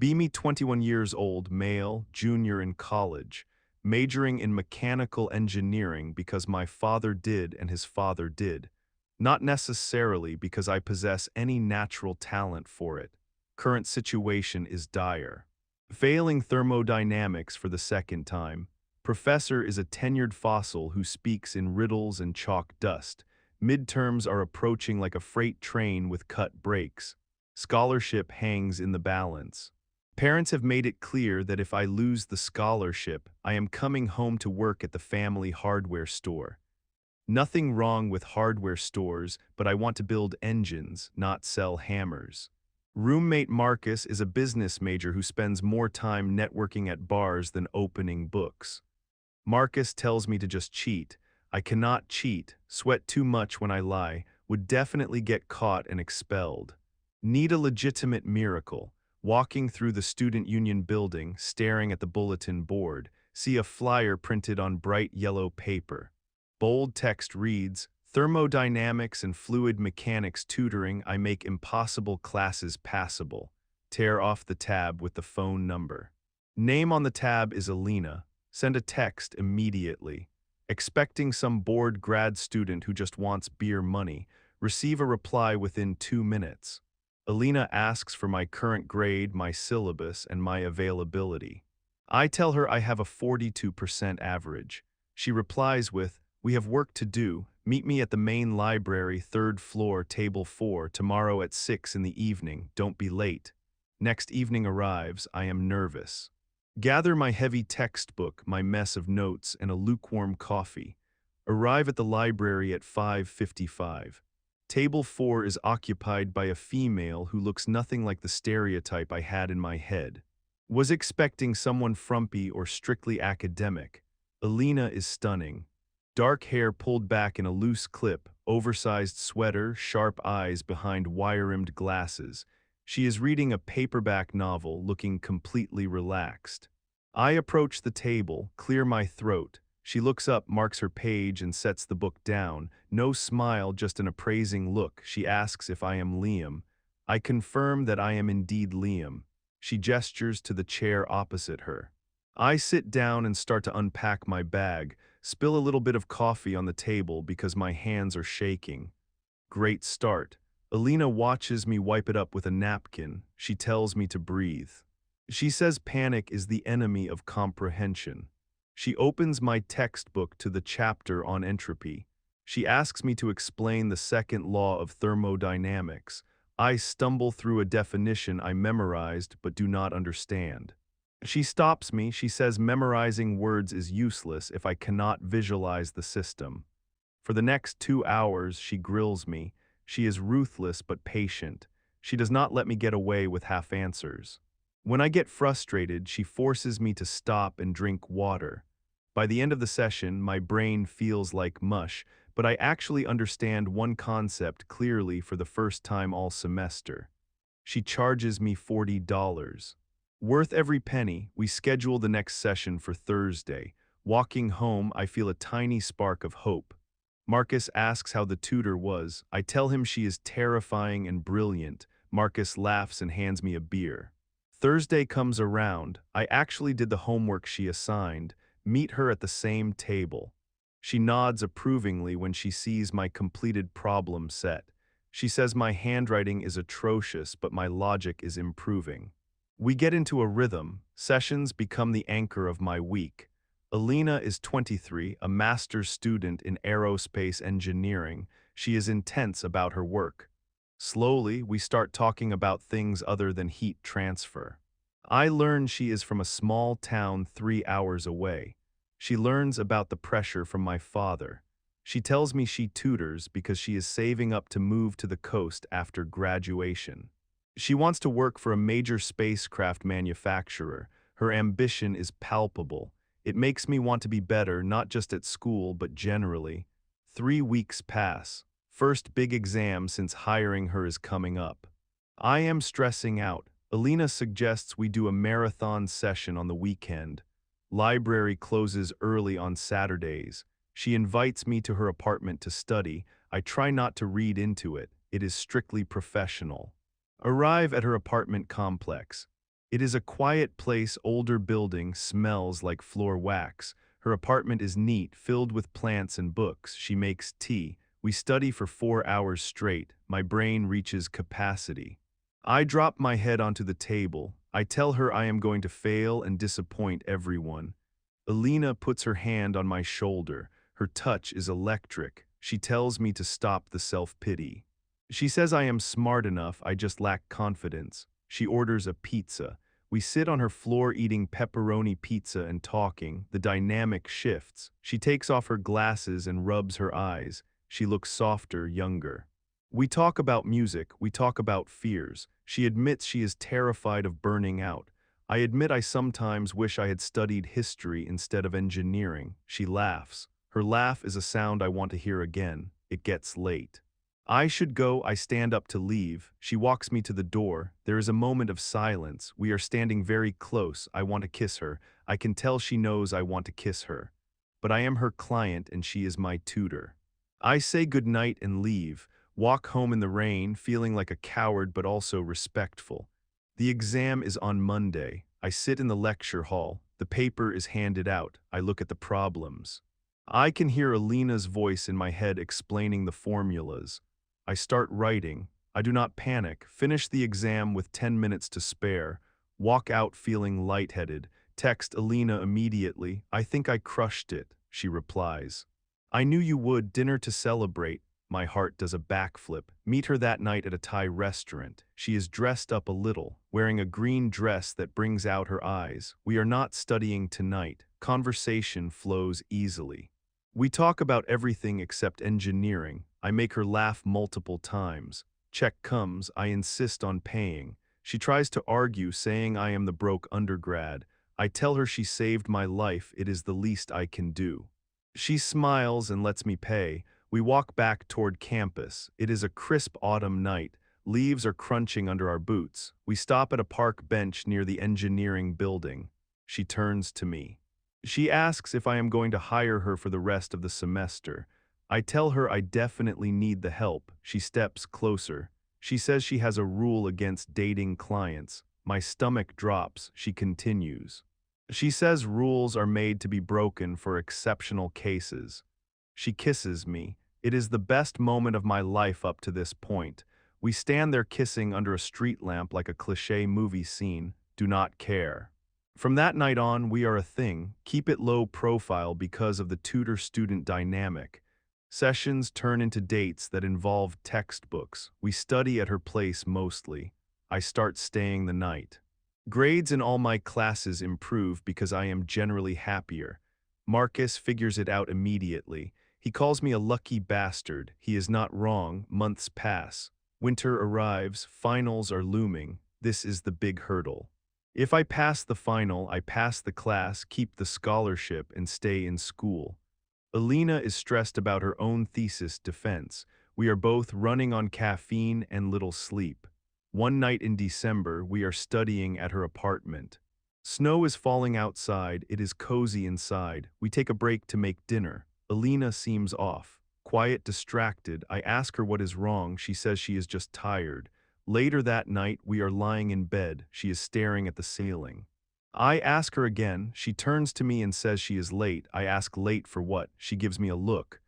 Me 21 years old, male, junior in college, majoring in mechanical engineering because my father did and his father did, not necessarily because I possess any natural talent for it. Current situation is dire. Failing thermodynamics for the second time. Professor is a tenured fossil who speaks in riddles and chalk dust. Midterms are approaching like a freight train with cut brakes. Scholarship hangs in the balance. Parents have made it clear that if I lose the scholarship, I am coming home to work at the family hardware store. Nothing wrong with hardware stores, but I want to build engines, not sell hammers. Roommate Marcus is a business major who spends more time networking at bars than opening books. Marcus tells me to just cheat. I cannot cheat, sweat too much when I lie, would definitely get caught and expelled. Need a legitimate miracle. Walking through the student union building, staring at the bulletin board, see a flyer printed on bright yellow paper. Bold text reads, "Thermodynamics and fluid mechanics tutoring, I make impossible classes passable." Tear off the tab with the phone number. Name on the tab is Alina. Send a text immediately. Expecting some bored grad student who just wants beer money. Receive a reply within 2 minutes. Alina asks for my current grade, my syllabus, and my availability. I tell her I have a 42% average. She replies with, "We have work to do. Meet me at the main library, 3rd floor, table 4, tomorrow at 6 in the evening. Don't be late." Next evening arrives. I am nervous. Gather my heavy textbook, my mess of notes, and a lukewarm coffee. Arrive at the library at 5:55. Table 4 is occupied by a female who looks nothing like the stereotype I had in my head. Was expecting someone frumpy or strictly academic. Alina is stunning. Dark hair pulled back in a loose clip, oversized sweater, sharp eyes behind wire-rimmed glasses. She is reading a paperback novel, looking completely relaxed. I approach the table, clear my throat. She looks up, marks her page, and sets the book down. No smile, just an appraising look. She asks if I am Liam. I confirm that I am indeed Liam. She gestures to the chair opposite her. I sit down and start to unpack my bag, spill a little bit of coffee on the table because my hands are shaking. Great start. Alina watches me wipe it up with a napkin. She tells me to breathe. She says panic is the enemy of comprehension. She opens my textbook to the chapter on entropy. She asks me to explain the second law of thermodynamics. I stumble through a definition I memorized but do not understand. She stops me. She says memorizing words is useless if I cannot visualize the system. For the next 2 hours, she grills me. She is ruthless but patient. She does not let me get away with half answers. When I get frustrated, she forces me to stop and drink water. By the end of the session, my brain feels like mush, but I actually understand one concept clearly for the first time all semester. She charges me $40. Worth every penny. We schedule the next session for Thursday. Walking home, I feel a tiny spark of hope. Marcus asks how the tutor was. I tell him she is terrifying and brilliant. Marcus laughs and hands me a beer. Thursday comes around. I actually did the homework she assigned. Meet her at the same table. She nods approvingly when she sees my completed problem set. She says my handwriting is atrocious, but my logic is improving. We get into a rhythm. Sessions become the anchor of my week. Alina is 23, a master's student in aerospace engineering. She is intense about her work. Slowly, we start talking about things other than heat transfer. I learn she is from a small town 3 hours away. She learns about the pressure from my father. She tells me she tutors because she is saving up to move to the coast after graduation. She wants to work for a major spacecraft manufacturer. Her ambition is palpable. It makes me want to be better, not just at school, but generally. 3 weeks pass. First big exam since hiring her is coming up. I am stressing out. Alina suggests we do a marathon session on the weekend. Library closes early on Saturdays. She invites me to her apartment to study. I try not to read into it. It is strictly professional. Arrive at her apartment complex. It is a quiet place, older building, smells like floor wax. Her apartment is neat, filled with plants and books. She makes tea. We study for 4 hours straight. My brain reaches capacity. I drop my head onto the table. I tell her I am going to fail and disappoint everyone. Alina puts her hand on my shoulder. Her touch is electric. She tells me to stop the self-pity. She says I am smart enough, I just lack confidence. She orders a pizza. We sit on her floor eating pepperoni pizza and talking. The dynamic shifts. She takes off her glasses and rubs her eyes. She looks softer, younger. We talk about music. We talk about fears. She admits she is terrified of burning out. I admit I sometimes wish I had studied history instead of engineering. She laughs. Her laugh is a sound I want to hear again. It gets late. I should go. I stand up to leave. She walks me to the door. There is a moment of silence. We are standing very close. I want to kiss her. I can tell she knows I want to kiss her. But I am her client and she is my tutor. I say goodnight and leave. Walk home in the rain, feeling like a coward but also respectful. The exam is on Monday. I sit in the lecture hall. The paper is handed out. I look at the problems. I can hear Alina's voice in my head explaining the formulas. I start writing. I do not panic. Finish the exam with 10 minutes to spare. Walk out feeling lightheaded. Text Alina immediately. I think I crushed it, she replies. I knew you would. Dinner to celebrate. My heart does a backflip. Meet her that night at a Thai restaurant. She is dressed up a little, wearing a green dress that brings out her eyes. We are not studying tonight. Conversation flows easily. We talk about everything except engineering. I make her laugh multiple times. Check comes. I insist on paying. She tries to argue, saying I am the broke undergrad. I tell her she saved my life. It is the least I can do. She smiles and lets me pay. We walk back toward campus. It is a crisp autumn night. Leaves are crunching under our boots. We stop at a park bench near the engineering building. She turns to me. She asks if I am going to hire her for the rest of the semester. I tell her I definitely need the help. She steps closer. She says she has a rule against dating clients. My stomach drops. She continues. She says rules are made to be broken for exceptional cases. She kisses me. It is the best moment of my life up to this point. We stand there kissing under a street lamp like a cliché movie scene. Do not care. From that night on, we are a thing. Keep it low profile because of the tutor-student dynamic. Sessions turn into dates that involve textbooks. We study at her place mostly. I start staying the night. Grades in all my classes improve because I am generally happier. Marcus figures it out immediately. He calls me a lucky bastard. He is not wrong. Months pass. Winter arrives. Finals are looming. This is the big hurdle. If I pass the final, I pass the class, keep the scholarship, and stay in school. Alina is stressed about her own thesis defense. We are both running on caffeine and little sleep. One night in December, we are studying at her apartment. Snow is falling outside. It is cozy inside. We take a break to make dinner. Alina seems off. Quiet, distracted. I ask her what is wrong. She says she is just tired. Later that night, we are lying in bed. She is staring at the ceiling. I ask her again. She turns to me and says she is late. I ask late for what? She gives me a look.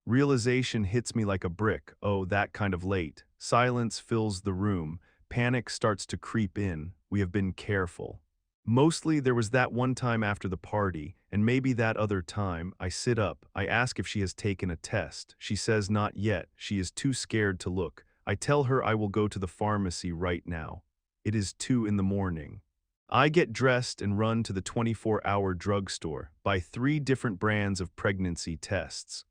Realization hits me like a brick. Oh, that kind of late. Silence fills the room. Panic starts to creep in. We have been careful. Mostly there was that one time after the party, and maybe that other time. I sit up. I ask if she has taken a test. She says not yet. She is too scared to look. I tell her I will go to the pharmacy right now. It is 2 in the morning. I get dressed and run to the 24-hour drugstore, buy 3 different brands of pregnancy tests.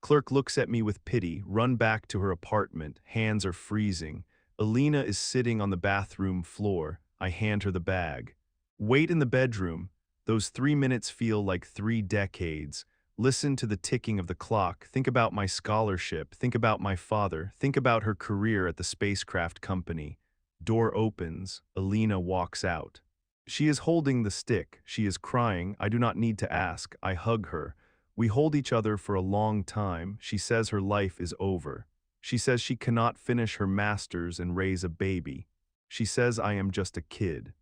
Clerk looks at me with pity, run back to her apartment. Hands are freezing. Alina is sitting on the bathroom floor. I hand her the bag. Wait in the bedroom. Those 3 minutes feel like 3 decades. Listen to the ticking of the clock. Think about my scholarship. Think about my father. Think about her career at the spacecraft company. Door opens. Alina walks out. She is holding the stick. She is crying. I do not need to ask. I hug her. We hold each other for a long time. She says her life is over. She says she cannot finish her master's and raise a baby. She says I am just a kid.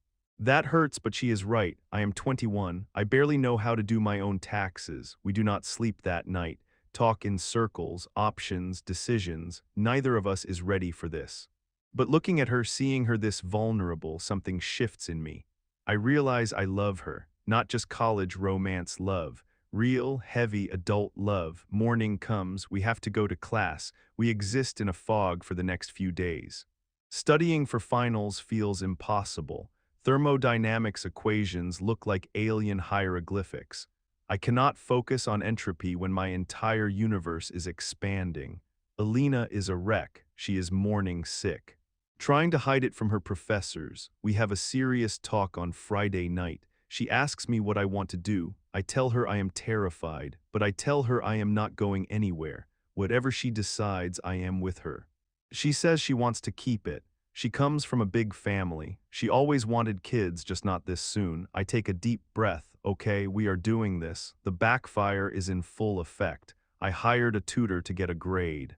That hurts, but she is right. I am 21. I barely know how to do my own taxes. We do not sleep that night. Talk in circles, options, decisions. Neither of us is ready for this. But looking at her, seeing her this vulnerable, something shifts in me. I realize I love her, not just college romance love. Real, heavy, adult love. Morning comes, we have to go to class. We exist in a fog for the next few days. Studying for finals feels impossible. Thermodynamics equations look like alien hieroglyphics. I cannot focus on entropy when my entire universe is expanding. Alina is a wreck. She is morning sick. Trying to hide it from her professors, we have a serious talk on Friday night. She asks me what I want to do. I tell her I am terrified, but I tell her I am not going anywhere. Whatever she decides, I am with her. She says she wants to keep it. She comes from a big family. She always wanted kids, just not this soon. I take a deep breath. Okay, we are doing this. The backfire is in full effect. I hired a tutor to get a grade.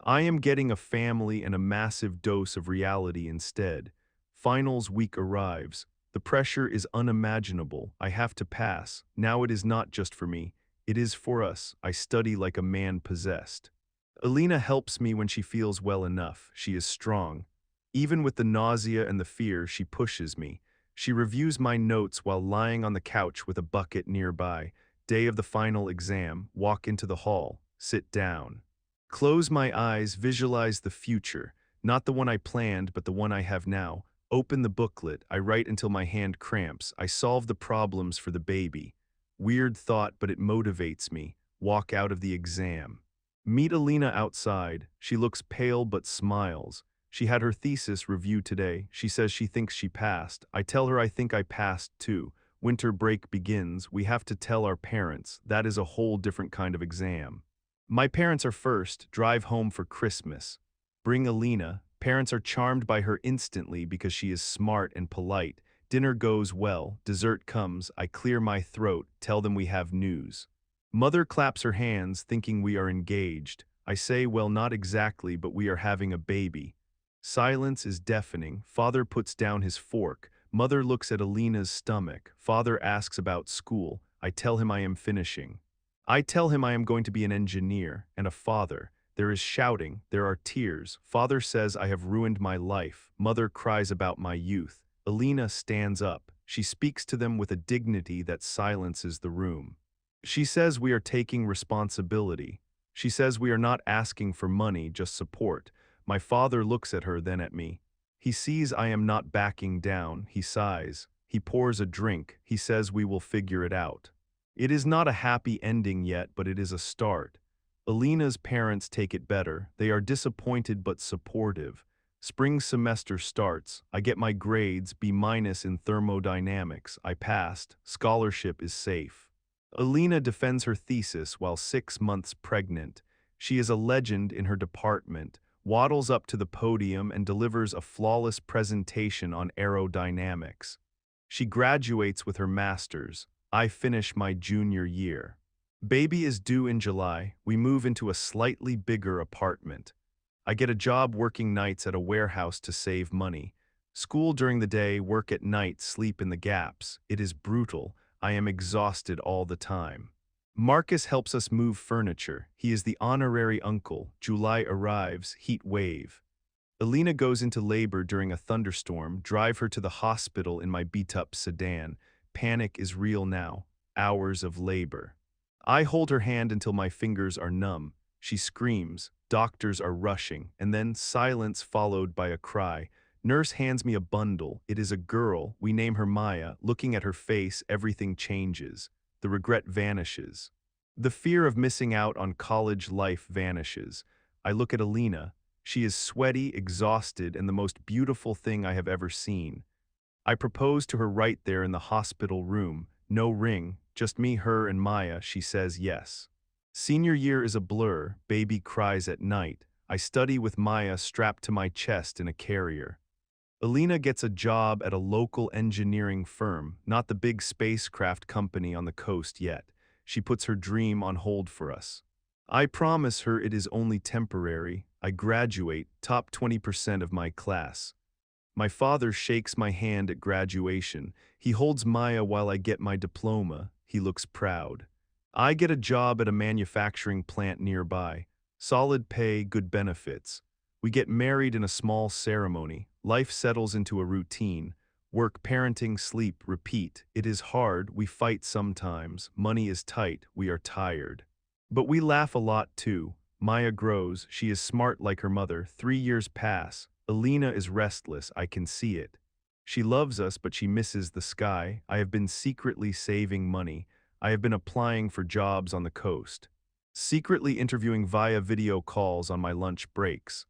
I am getting a family and a massive dose of reality instead. Finals week arrives. The pressure is unimaginable. I have to pass. Now it is not just for me. It is for us. I study like a man possessed. Alina helps me when she feels well enough. She is strong. Even with the nausea and the fear, she pushes me. She reviews my notes while lying on the couch with a bucket nearby. Day of the final exam, walk into the hall, sit down. Close my eyes, visualize the future, not the one I planned, but the one I have now. Open the booklet, I write until my hand cramps. I solve the problems for the baby. Weird thought, but it motivates me. Walk out of the exam. Meet Alina outside. She looks pale but smiles. She had her thesis review today. She says she thinks she passed. I tell her I think I passed too. Winter break begins. We have to tell our parents. That is a whole different kind of exam. My parents are first. Drive home for Christmas. Bring Alina. Parents are charmed by her instantly because she is smart and polite. Dinner goes well. Dessert comes. I clear my throat. Tell them we have news. Mother claps her hands, thinking we are engaged. I say, well, not exactly, but we are having a baby. Silence is deafening. Father puts down his fork. Mother looks at Alina's stomach. Father asks about school. I tell him I am finishing. I tell him I am going to be an engineer and a father. There is shouting. There are tears. Father says I have ruined my life. Mother cries about my youth. Alina stands up. She speaks to them with a dignity that silences the room. She says we are taking responsibility. She says we are not asking for money, just support. My father looks at her, then at me. He sees I am not backing down. He sighs. He pours a drink. He says we will figure it out. It is not a happy ending yet, but it is a start. Alina's parents take it better. They are disappointed but supportive. Spring semester starts. I get my grades, B- in thermodynamics. I passed. Scholarship is safe. Alina defends her thesis while 6 months pregnant. She is a legend in her department, waddles up to the podium and delivers a flawless presentation on aerodynamics. She graduates with her master's. I finish my junior year. Baby is due in July. We move into a slightly bigger apartment. I get a job working nights at a warehouse to save money. School during the day, work at night, sleep in the gaps. It is brutal. I am exhausted all the time. Marcus helps us move furniture. He is the honorary uncle. July arrives, heat wave. Alina goes into labor during a thunderstorm. Drive her to the hospital in my beat-up sedan. Panic is real now. Hours of labor. I hold her hand until my fingers are numb. She screams. Doctors are rushing. And then silence followed by a cry. Nurse hands me a bundle. It is a girl. We name her Maya. Looking at her face, everything changes. The regret vanishes. The fear of missing out on college life vanishes. I look at Alina. She is sweaty, exhausted, and the most beautiful thing I have ever seen. I propose to her right there in the hospital room. No ring, just me, her, and Maya. She says yes. Senior year is a blur. Baby cries at night. I study with Maya strapped to my chest in a carrier. Alina gets a job at a local engineering firm, not the big spacecraft company on the coast yet. She puts her dream on hold for us. I promise her it is only temporary. I graduate, top 20% of my class. My father shakes my hand at graduation. He holds Maya while I get my diploma. He looks proud. I get a job at a manufacturing plant nearby. Solid pay, good benefits. We get married in a small ceremony. Life settles into a routine. Work, parenting, sleep, repeat. It is hard, we fight sometimes. Money is tight, we are tired. But we laugh a lot too. Maya grows, she is smart like her mother. 3 years pass. Alina is restless, I can see it. She loves us, but she misses the sky. I have been secretly saving money. I have been applying for jobs on the coast. Secretly interviewing via video calls on my lunch breaks.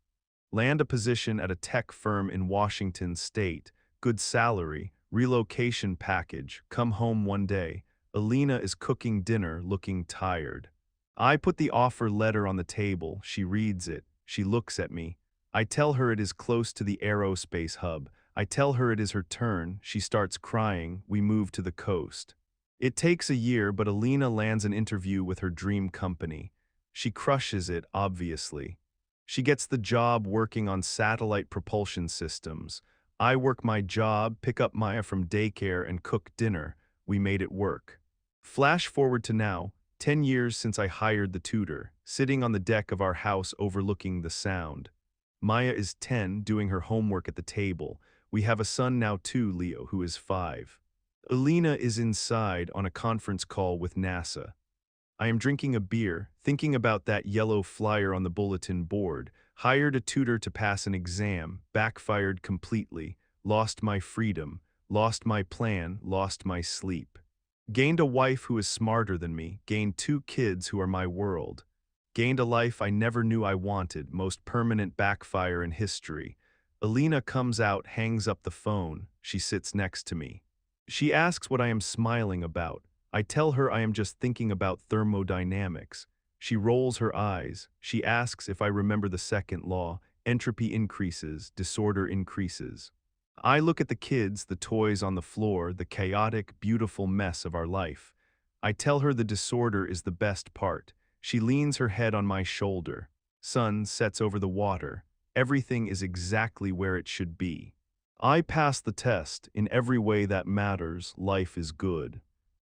Land a position at a tech firm in Washington state. Good salary, relocation package, come home one day. Alina is cooking dinner, looking tired. I put the offer letter on the table, she reads it, she looks at me. I tell her it is close to the aerospace hub. I tell her it is her turn, she starts crying, we move to the coast. It takes a year, but Alina lands an interview with her dream company. She crushes it, obviously. She gets the job working on satellite propulsion systems. I work my job, pick up Maya from daycare, and cook dinner. We made it work. Flash forward to now, 10 years since I hired the tutor, sitting on the deck of our house overlooking the sound. Maya is 10, doing her homework at the table. We have a son now too, Leo, who is 5. Alina is inside on a conference call with NASA. I am drinking a beer, thinking about that yellow flyer on the bulletin board. Hired a tutor to pass an exam, backfired completely, lost my freedom, lost my plan, lost my sleep. Gained a wife who is smarter than me, gained 2 kids who are my world. Gained a life I never knew I wanted, most permanent backfire in history. Alina comes out, hangs up the phone. She sits next to me. She asks what I am smiling about. I tell her I am just thinking about thermodynamics. She rolls her eyes. She asks if I remember the second law. Entropy increases, disorder increases. I look at the kids, the toys on the floor, the chaotic, beautiful mess of our life. I tell her the disorder is the best part. She leans her head on my shoulder. Sun sets over the water. Everything is exactly where it should be. I pass the test. In every way that matters, life is good.